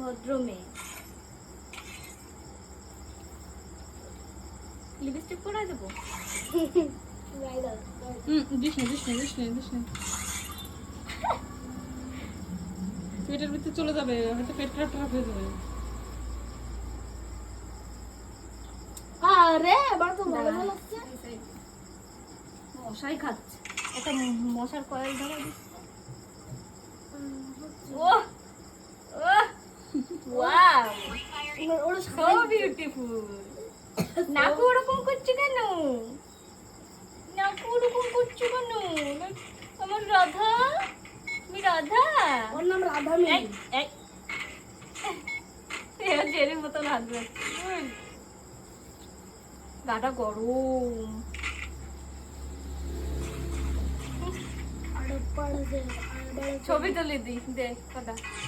ভদ্র মেয়ে। লিপস্টিক পরাই দেবো? দিস না দিস না দিস না দিস না, পেটের ভিতরে চলে যাবে, হয়তো পেট খারাপ খারাপ হয়ে যাবে। আরে এবার তো ভালো ভালো লাগছে। মশাই খাচ্ছে, একটা মশার কয়েল ধরা দিচ্ছে। ও ওয়াও, ওরা সো বিউটিফুল। নাকু ওরকম করছে কেন? নাকু ওরকম করছে কেন? আমার রাধা, আমি রাধা। ওর নাম রাধা মেয়ে। জেরির মতন হাসবে। গাটা গরম। আরে পড়ে যে ছবি তুলে দি, দে কটা।